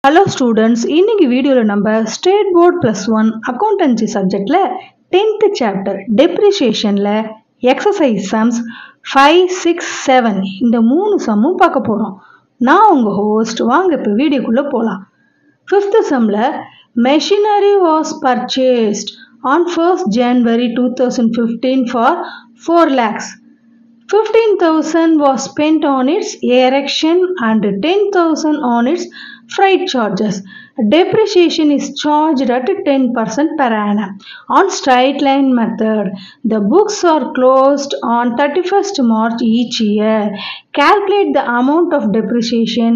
Hello students, இன்னைக்கு வீடியோல நம்ம ஸ்டேட் போர்ட் +1 அக்கௌண்டன்சி சப்ஜெக்ட்ல 10th சாப்டர் டெப்ரிசியேஷன்ல எக்ஸசைஸ் சம்ஸ் 5, 6, 7 இந்த 3 சம்மும் பார்க்க போறோம். நான் உங்க ஹோஸ்ட். வாங்க இப்ப வீடியோக்குள்ள போலாம். 5th சம்ல machinery was purchased on 1st January 2015 for 4 lakhs. 15,000 was spent on its erection and 10,000 on its freight charges. Depreciation is charged at 10% per annum on straight line method. The books are closed on 31st March each year. Calculate the amount of depreciation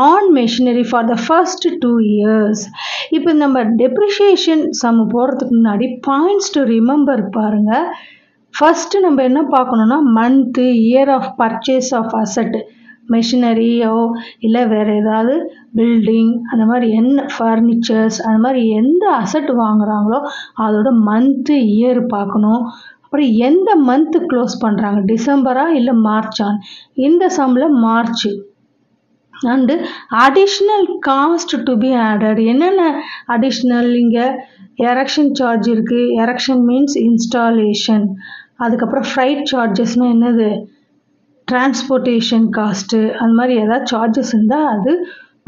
on machinery for the first 2 years. இப்போ நம்ம depreciation sum போறதுக்கு முன்னாடி points to remember பாருங்க. First நம்ம என்ன பார்க்கணும்னா month year of purchase of asset மெஷினரியோ இல்லை வேறு ஏதாவது பில்டிங் அந்த மாதிரி என்ன ஃபர்னிச்சர்ஸ் அந்த மாதிரி எந்த அசட் வாங்குகிறாங்களோ அதோட மந்த்து இயர் பார்க்கணும். அப்புறம் எந்த மந்த்து க்ளோஸ் பண்ணுறாங்க, டிசம்பரா இல்லை மார்ச்சான். இந்த சம்மில் March. And additional cost to be added. என்னென்ன அடிஷ்னல்? இங்கே எரெக்ஷன் சார்ஜ் இருக்குது. Erection means installation. அதுக்கப்புறம் ஃப்ரைட் சார்ஜஸ்னால் என்னது? Transportation cost. அந்த மாதிரி ஏதாவது சார்ஜஸ் இருந்தால் அது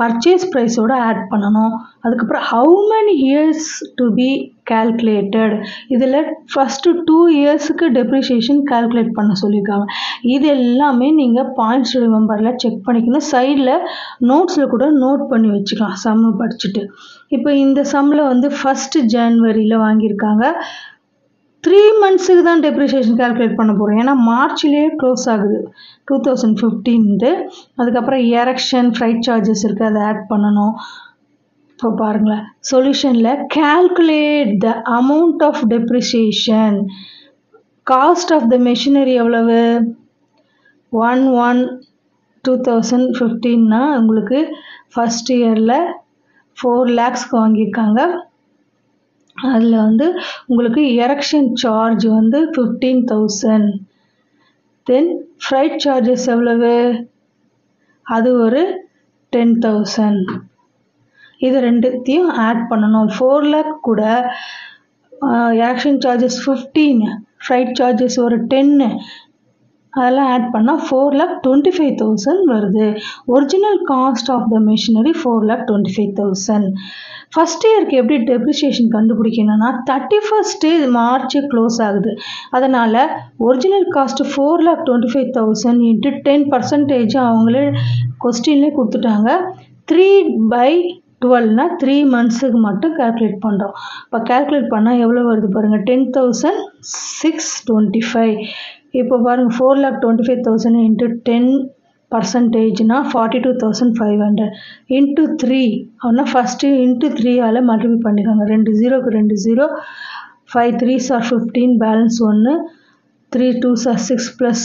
பர்ச்சேஸ் ப்ரைஸோடு ஆட் பண்ணணும். அதுக்கப்புறம் how many years to be calculated. இதில் ஃபஸ்ட்டு 2 இயர்ஸுக்கு டெப்ரிசியேஷன் கால்குலேட் பண்ண சொல்லியிருக்காங்க. இது எல்லாமே நீங்கள் பாயிண்ட்ஸ் ரிமெம்பரில் செக் பண்ணிக்கணும். சைடில் நோட்ஸில் கூட நோட் பண்ணி வச்சுக்கலாம் சம்மு படிச்சுட்டு. இப்போ இந்த சம்மில் வந்து 1st ஜனவரியில் வாங்கியிருக்காங்க. 3 மந்த்ஸுக்கு தான் டெப்ரிசியேஷன் கால்குலேட் பண்ண போகிறோம். ஏன்னா மார்ச்லேயே க்ளோஸ் ஆகுது 2015. அதுக்கப்புறம் எரெக்ஷன் ஃப்ரைட் சார்ஜஸ் இருக்குது, அதை ஆட் பண்ணணும். இப்போ பாருங்களேன் சொல்யூஷனில் calculate the amount of depreciation. Cost of the machinery எவ்வளவு? 1/1/2015னா உங்களுக்கு ஃபஸ்ட் இயரில் 4 lakhsக்கு வாங்கியிருக்காங்க. அதில் வந்து உங்களுக்கு எரெக்ஷன் சார்ஜ் வந்து 15,000. தென் ஃப்ரைட் சார்ஜஸ் எவ்வளவு? அது ஒரு 10,000. இது ரெண்டுத்தையும் ஆட் பண்ணணும். 4 lakh கூட எரெக்ஷன் சார்ஜஸ் 15, ஃப்ரைட் சார்ஜஸ் ஒரு 10, அதெல்லாம் ஆட் பண்ணால் 4,25,000 வருது. Original cost of the machinery 4,25,000. First இயருக்கு எப்படி டெப்ரிசியேஷன் கண்டுபிடிக்கணும்னா 31st மார்ச் க்ளோஸ் ஆகுது. அதனால் ஒரிஜினல் காஸ்ட்டு 4,25,000 இன்ட்டு 10% அவங்களே கொஸ்டின்லேயே கொடுத்துட்டாங்க. 3/12னா 3 மந்த்ஸுக்கு மட்டும் கால்குலேட் பண்ணுறோம். இப்போ கால்குலேட் பண்ணால் எவ்வளோ வருது பாருங்கள், 10,625. இப்போ பாருங்கள் 4,25,000 இன்ட்டு 10%னா 42,500 இன்ட்டு 3 அப்படின்னா ஃபஸ்ட்டு இன்ட்டு 3ஆல் மல்டிபிள் பண்ணிக்கோங்க. 2 0க்கு 2 0, 5 3s are 15, balance 1, 3 2s are 6 +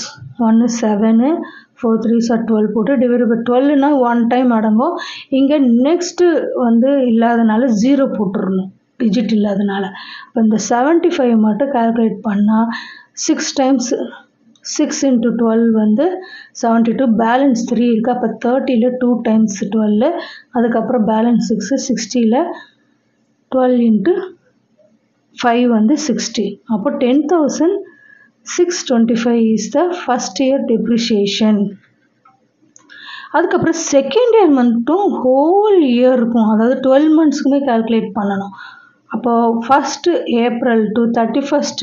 1 7, 4 3s are 12 போட்டு டிவைட் பை 12னா 1 டைம் அடங்கும். இங்கே நெக்ஸ்ட்டு வந்து இல்லாதனால 0 போட்டுடணும், டிஜிட் இல்லாதனால. இப்போ இந்த 75 மட்டும் கால்குலேட் பண்ணால் 6 times 6 × 12 வந்து 72, பேலன்ஸ் 3 இருக்குது. அப்போ 30ல் 2 times 12, அதுக்கப்புறம் பேலன்ஸ் 6, 60ல் 12 × 5 வந்து 60. அப்போ 10,625 is the first year depreciation. அதுக்கப்புறம் செகண்ட் இயர் மட்டும் ஹோல் இயர் இருக்கும், அதாவது 12 மந்த்ஸ்க்குமே கால்குலேட் பண்ணணும். அப்போது first April to 31st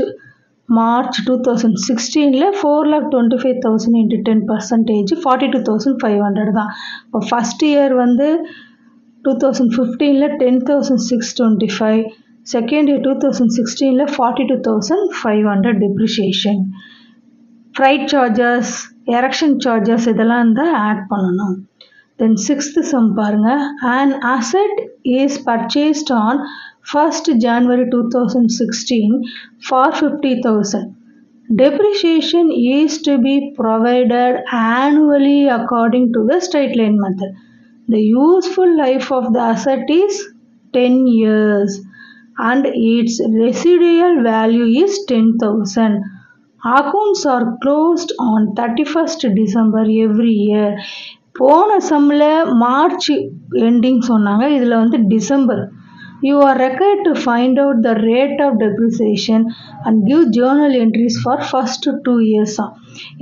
March 2016ல் 4,25,000 இன்ட்டு 10% 42,500 தான். இப்போ ஃபஸ்ட் இயர் வந்து 2015ல் 10,625, செகண்ட் இயர் 2016ல் 42,500 depreciation. Freight charges, erection charges இதெல்லாம் இருந்தால் ஆட் பண்ணணும். தென் 6th சம் பாருங்கள். An asset is purchased on 1st January 2016 for 50,000. Depreciation is to be provided annually according to the straight line method. The useful life of the asset is 10 years and its residual value is 10,000. Accounts are closed on 31st December every year. போன சம்மில் March ending சொன்னாங்க, இதில் வந்து December. You are required to find out the rate of depreciation and give journal entries for first 2 years.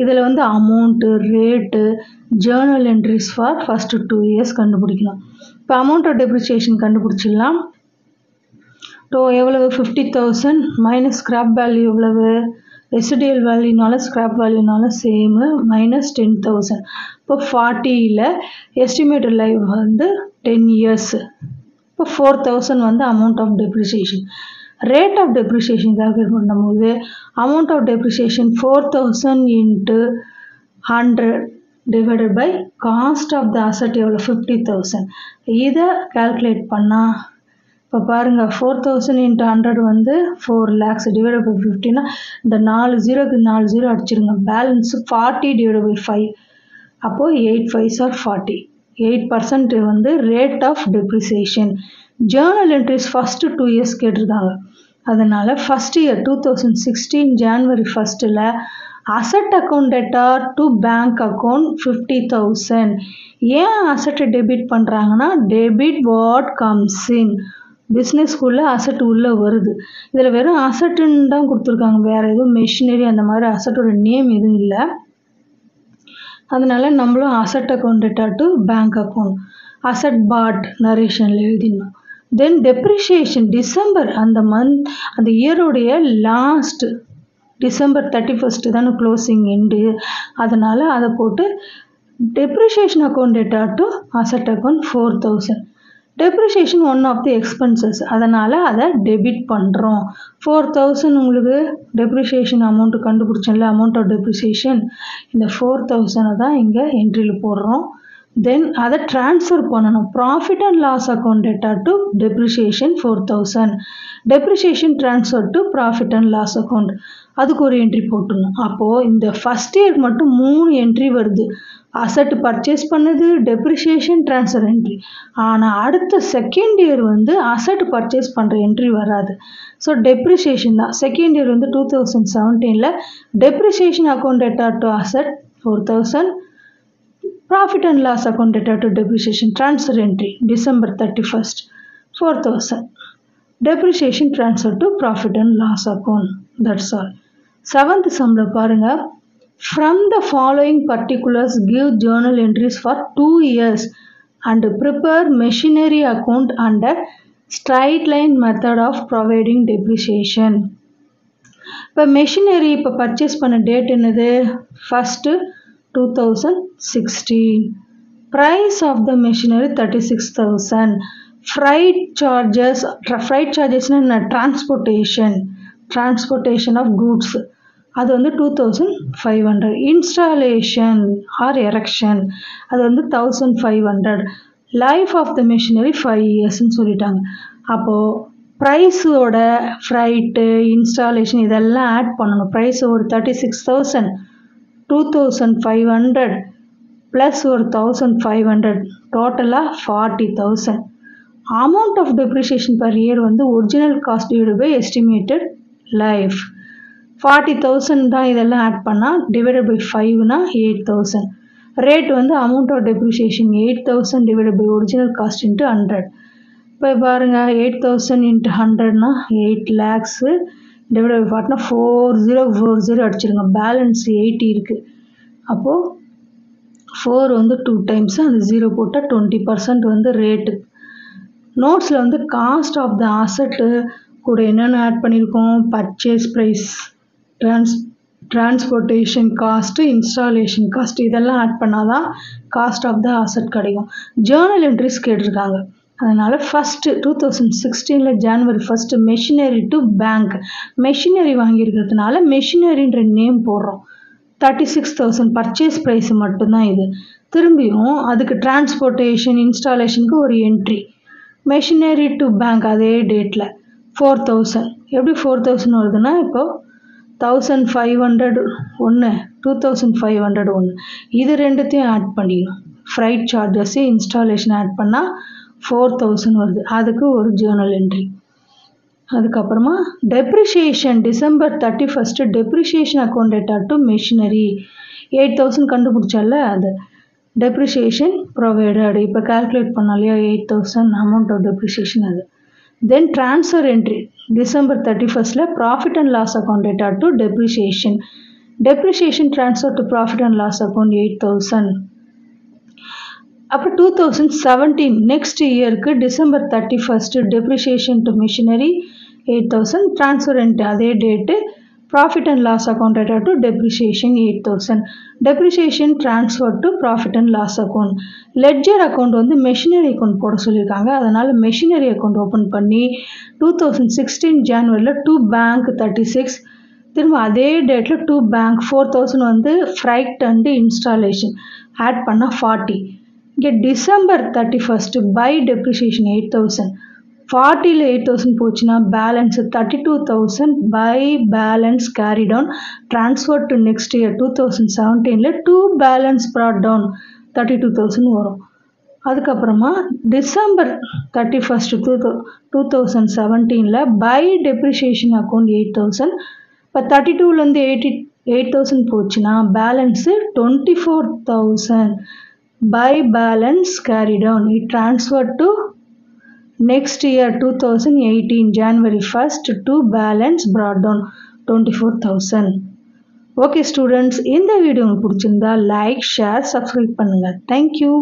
இதில் வந்து amount, rate, Journal entries for first 2 years கண்டுபிடிக்கலாம். இப்போ amount of depreciation கண்டுபிடிச்சிடலாம். எவ்வளவு 50,000 மைனஸ் ஸ்கிராப் வேல்யூ எவ்வளவு, residual வேல்யூனால scrap வேல்யூனால சேமு, minus 10,000. இப்போ 40ல் estimated life வந்து 10 years. இப்போ 4,000 வந்து amount of depreciation. Rate of depreciation calculate பண்ணும்போது amount of depreciation 4,000 into 100 divided by cost of the asset எவ்வளோ 50,000. இதை கால்குலேட் பண்ணால் இப்போ பாருங்கள் 4,000 இன்ட்டு 100 வந்து 4 lakhs டிவைடட் பை 50னா இந்த 4 0க்கு 4 0 அடிச்சிருங்க. Balance 40 divided by 5. அப்போது 8 5s are 40. 8% வந்து rate of depreciation. Journal entries first 2 years கேட்டிருக்காங்க. அதனால் ஃபஸ்ட் இயர் 2016 January 1st asset account debtor to bank account 50,000. ஏன் அசட்டை டெபிட் பண்ணுறாங்கன்னா டெபிட் வாட் கம்ஸ் இன். பிஸ்னஸ்க்குள்ளே அசட் உள்ளே வருது. இதில் வெறும் அசட்டுன்னு தான் கொடுத்துருக்காங்க, வேறு எதுவும் மெஷினரி அந்த மாதிரி அசட்டோட நேம் எதுவும் இல்லை. அதனால் நம்மளும் asset account debtor to bank account, asset bought நரேஷனில் எழுதிடணும். தென் டெப்ரிஷியேஷன் டிசம்பர் அந்த மந்த் அந்த இயருடைய லாஸ்ட் டிசம்பர் 31st தானே க்ளோசிங் எண்டு. அதனால் அதை போட்டு depreciation account debtor to asset account 4,000. Depreciation one of the expenses, அதனால் அதை டெபிட் பண்ணுறோம். 4,000 உங்களுக்கு டெப்ரிஷியேஷன் அமௌண்ட்டு கண்டுபிடிச்சோம்ல, அமௌண்ட் ஆஃப் டெப்ரிஷியேஷன். இந்த 4,000 தான் இங்கே என்ட்ரியில் போடுறோம். தென் அதை ட்ரான்ஸ்ஃபர் பண்ணணும். Profit and loss account debtor to depreciation 4,000. Depreciation transfer to profit and loss account, அதுக்கு ஒரு என்ட்ரி போட்டுடணும். அப்போது இந்த ஃபஸ்ட் இயருக்கு மட்டும் 3 என்ட்ரி வருது. அசட் பர்ச்சேஸ் பண்ணது, டெப்ரிஷியேஷன், ட்ரான்ஸ்ஃபர் என்ட்ரி. ஆனால் அடுத்த செகண்ட் இயர் வந்து அசட் பர்ச்சேஸ் பண்ணுற என்ட்ரி வராது. ஸோ டெப்ரிஷியேஷன் தான். செகண்ட் இயர் வந்து 2017 depreciation account debtor to asset 4,000, profit and loss account debtor to depreciation transfer entry December 31st 4,000. Depreciation transfer to profit and loss account. That's all. 7th சம்மில் பாருங்கள், from the following particulars give journal entries for 2 years and prepare machinery account under straight line method of providing depreciation. இப்போ machinery இப்போ purchase பண்ண date என்னது, first 2016. Price of the machinery 36,000. Freight சார்ஜஸ்னால் என்ன, transportation of goods, அது வந்து 2,500. Installation R erection அது வந்து 1,500. லைஃப் ஆஃப் த மிஷினரி 5 yearsன்னு சொல்லிட்டாங்க. அப்போது ப்ரைஸோட ஃப்ரைட்டு, இன்ஸ்டாலேஷன் இதெல்லாம் ஆட் பண்ணணும். ப்ரைஸ் ஒரு 36,000, 2,500 ப்ளஸ் ஒரு 1,500, டோட்டலாக 40,000. Amount of depreciation per year வந்து original cost divided by estimated life 40,000 தான். இதெல்லாம் ஆட் பண்ணால் டிவைடட் பை 5னா 8,000. ரேட் வந்து amount of depreciation 8,000 divided by original cost into 100. இப்போ பாருங்கள் 8,000 இன்ட்டு 100னா 8 lakhs டிவைடட் பை 40னா 4040 அடிச்சிருங்க. பேலன்ஸ் 80 இருக்குது. அப்போது 4 வந்து 2 times, அந்த 0 போட்டால் 20% வந்து ரேட்டு. நோட்ஸில் வந்து காஸ்ட் ஆஃப் த அசட்டு கூட என்னென்ன ஆட் பண்ணியிருக்கோம், purchase price, transportation cost, installation cost இதெல்லாம் ஆட் பண்ணால் தான் காஸ்ட் ஆஃப் த அசட் கிடைக்கும். ஜேர்னல் என்ட்ரிஸ் கேட்டிருக்காங்க. அதனால் first 2016 January 1st machinery to bank, machinery வாங்கியிருக்கிறதுனால மெஷினரின்ற நேம் போடுறோம். 36,000 பர்ச்சேஸ் ப்ரைஸ் மட்டும்தான் இது. திரும்பியும் அதுக்கு டிரான்ஸ்போர்ட்டேஷன், இன்ஸ்டாலேஷனுக்கு ஒரு என்ட்ரி. மெஷினரி டு பேங்க் அதே டேட்டில் 4,000. எப்படி 4,000 வருதுன்னா, இப்போது 1,500 ஒன்று, 2,500 ஒன்று, இது ரெண்டுத்தையும் ஆட் பண்ணிடணும். ஃப்ரைட் சார்ஜஸ்ஸு, இன்ஸ்டாலேஷன் ஆட் பண்ணால் 4,000 வருது. அதுக்கு ஒரு ஜேர்னல் என்ட்ரி. அதுக்கப்புறமா depreciation December 31st depreciation account data to machinery 8,000 கண்டுபிடிச்சால அது. depreciation provided இப்போ calculate பண்ணாலையா 8,000 amount of depreciation அது. Then transfer entry December 31st profit and loss account data to depreciation. Depreciation transfer to profit and loss account 8,000. அப்புறம் 2017 next இயருக்கு December 31st depreciation to machinery 8,000 transfer entry அதே date profit and loss account data to depreciation 8,000. Depreciation transfer to profit and loss account. Ledger account வந்து machinery account போட சொல்லியிருக்காங்க. அதனால machinery account open பண்ணி 2016 Januaryல to bank 36 திரும்ப அதே டேட்டில் to bank 4,000 வந்து freight and installation add பண்ண 40. இங்கே December 31st by depreciation 8,000. 40ல 8,000 போச்சுன்னா balance 32,000 by balance carried on transferred to next year 2017ல to balance brought down 32,000 வரும். அதுக்கப்புறமா December 31st 2017ல by depreciation account 8,000. இப்போ 32லேருந்து 8,000 போச்சுன்னா balance 24,000 by balance carried on it transferred to next year 2018 January 1st to balance brought down 24,000. Okay students, இந்த video உங்களுக்கு பிடிச்சிருந்தா like share subscribe பண்ணுங்க. Thank you.